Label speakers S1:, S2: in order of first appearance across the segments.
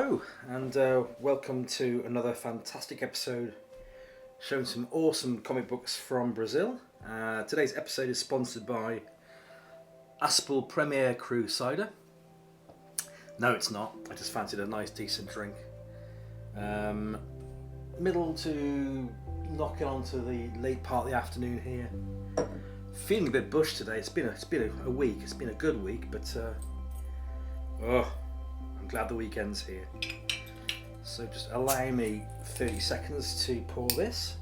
S1: Hello and welcome to another fantastic episode showing some awesome comic books from Brazil. Today's episode is sponsored by Aspel Premier Crusader. No, it's not. I just fancied a nice decent drink. Middle to knocking on to the late part of the afternoon here. Feeling a bit bush today. It's been a week. It's been a good week, but I'm glad the weekend's here. So just allow me 30 seconds to pour this,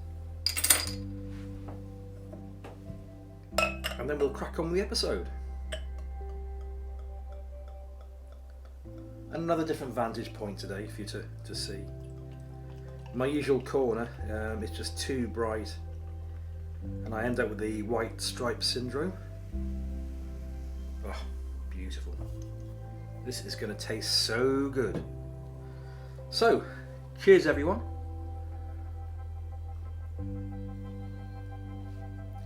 S1: and then we'll crack on with the episode. Another different vantage point today for you to see. My usual corner is just too bright, and I end up with the white stripe syndrome. Oh, beautiful. This is going to taste so good. So, cheers everyone.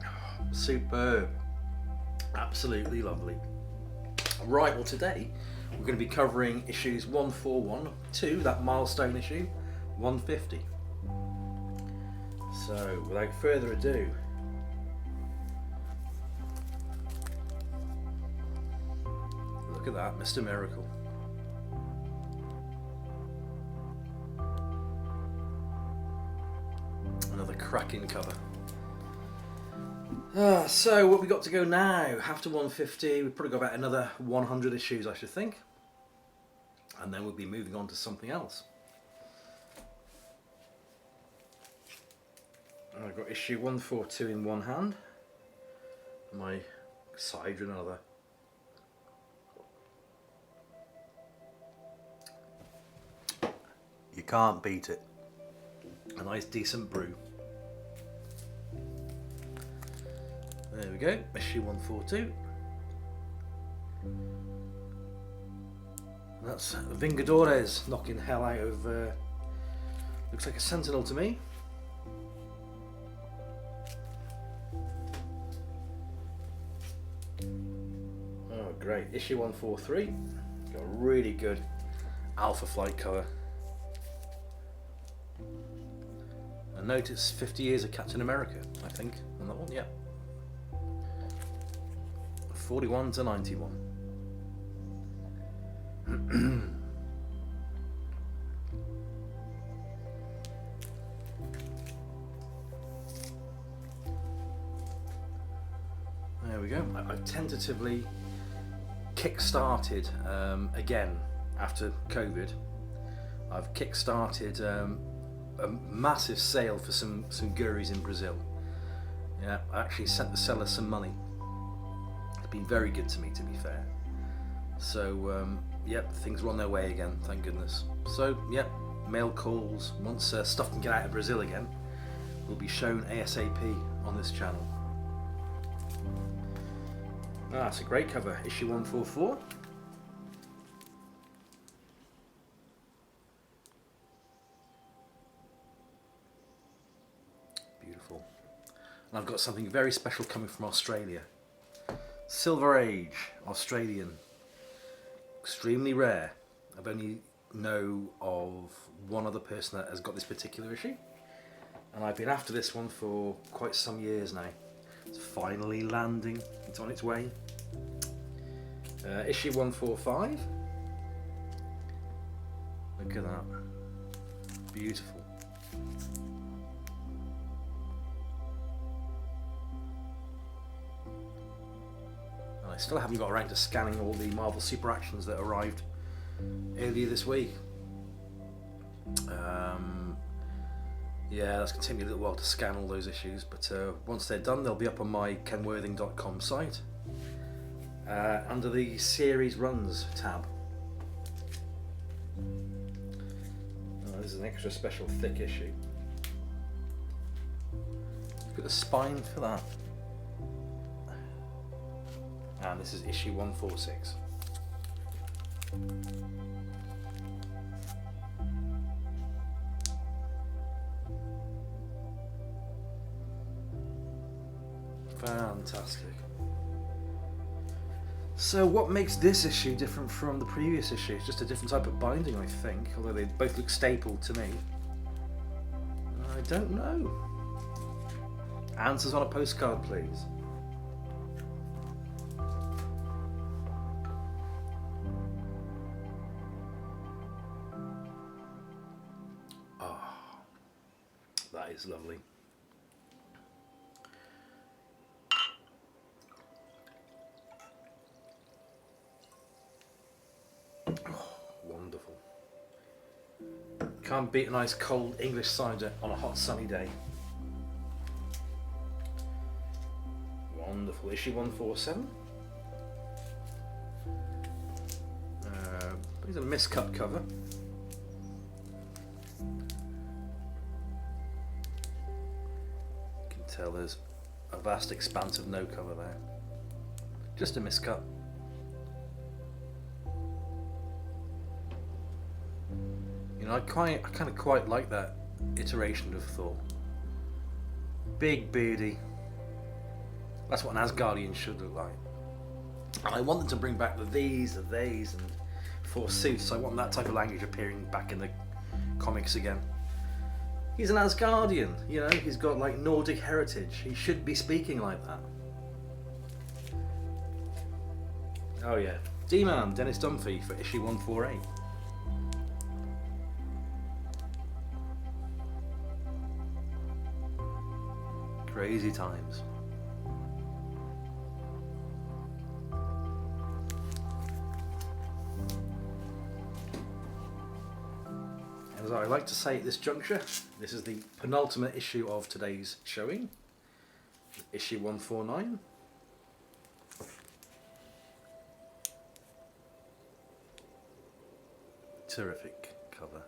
S1: Oh, superb. Absolutely lovely. Right, well today we're going to be covering issues 141 to that milestone issue 150. So, without further ado, look at that, Mr. Miracle. Another cracking cover. So what we got to go now? After 150, we've probably got about another 100 issues, I should think. And then we'll be moving on to something else. I've got issue 142 in one hand, my cider in another. You can't beat it. A nice decent brew. There we go, issue 142. That's Vingadores knocking hell out of, looks like a sentinel to me. Oh great, issue 143. Got a really good Alpha Flight cover. And notice 50 years of Captain America, I think, on that one, yeah. 41 to 91. There we go. I've tentatively kick-started again after COVID. I've kick-started a massive sale for some gurries in Brazil. Yeah, I actually sent the seller some money. It's been very good to me, to be fair. So, yep, things are on their way again, thank goodness. So, yep, mail calls, once stuff can get out of Brazil again, will be shown ASAP on this channel. It's a great cover, issue 144. Beautiful. And I've got something very special coming from Australia. Silver Age, Australian. Extremely rare. I've only know of one other person that has got this particular issue. And I've been after this one for quite some years now. It's finally landing. It's on its way. Issue 145. Look at that. Beautiful. I still haven't got around to scanning all the Marvel Super Actions that arrived earlier this week. Yeah, that's going to take me a little while to scan all those issues, but once they're done, they'll be up on my kenworthing.com site under the series runs tab. This is an extra special thick issue. Look at the spine for that. And this is issue 146. Fantastic. So what makes this issue different from the previous issue? It's just a different type of binding, I think, although they both look stapled to me. I don't know. Answers on a postcard, please. Oh, that is lovely. Oh, wonderful. Can't beat a nice cold English cider on a hot sunny day. Wonderful. Issue 147. It's a miscut cover. You can tell there's a vast expanse of no cover there. Just a miscut. You know, I kind of quite like that iteration of Thor. Big beardy. That's what an Asgardian should look like. And I want them to bring back the these, and forsooth. I want that type of language appearing back in the comics again. He's an Asgardian, you know, he's got like Nordic heritage. He should be speaking like that. Oh yeah. D-Man, Dennis Dunphy for issue 148. Crazy times. As I like to say at this juncture, this is the penultimate issue of today's showing, issue 149. Terrific cover.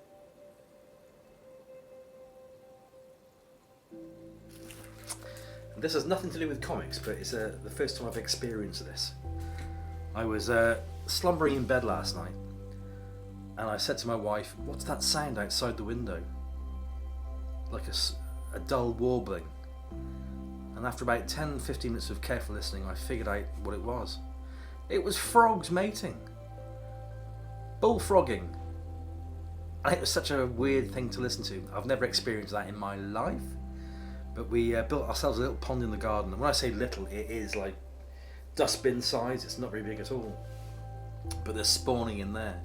S1: And this has nothing to do with comics, but it's the first time I've experienced this. I was slumbering in bed last night, and I said to my wife, "What's that sound outside the window?" Like a dull warbling. And after about 10-15 minutes of careful listening, I figured out what it was. It was frogs mating. Bullfrogging. And it was such a weird thing to listen to. I've never experienced that in my life. But we built ourselves a little pond in the garden. And when I say little, it is like dustbin size. It's not very big at all. But they're spawning in there.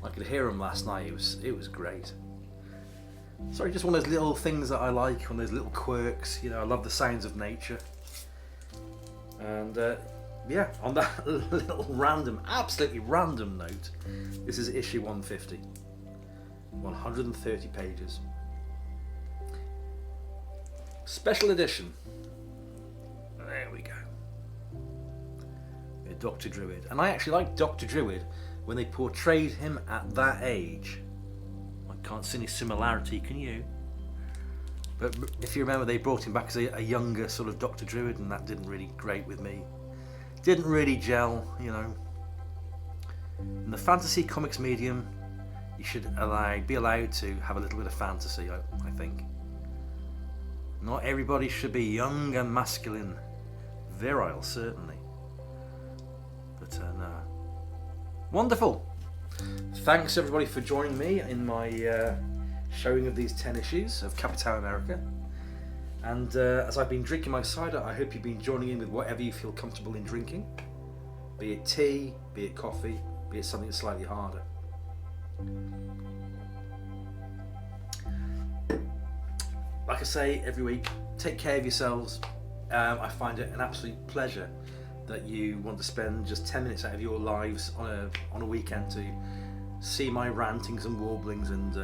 S1: I could hear them last night. It was great. Sorry, just one of those little things that I like, one of those little quirks. You know, I love the sounds of nature. And yeah, on that little random, absolutely random note, this is issue 150. 130 pages. Special edition. There we go. Dr. Druid. And I actually like Dr. Druid when they portrayed him at that age. I can't see any similarity, can you? But if you remember, they brought him back as a younger sort of Dr. Druid, and that didn't really grate with me. Didn't really gel, you know. In the fantasy comics medium, you should be allowed to have a little bit of fantasy, I think. Not everybody should be young and masculine. Virile, certainly. But no. Wonderful. Thanks everybody for joining me in my showing of these 10 issues of Capitao America. And as I've been drinking my cider, I hope you've been joining in with whatever you feel comfortable in drinking. Be it tea, be it coffee, be it something slightly harder. Like I say every week, take care of yourselves. I find it an absolute pleasure that you want to spend just 10 minutes out of your lives on a weekend to see my rantings and warblings and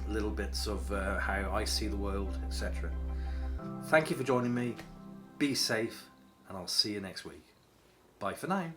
S1: little bits of how I see the world, etc. Thank you for joining me. Be safe, and I'll see you next week. Bye for now.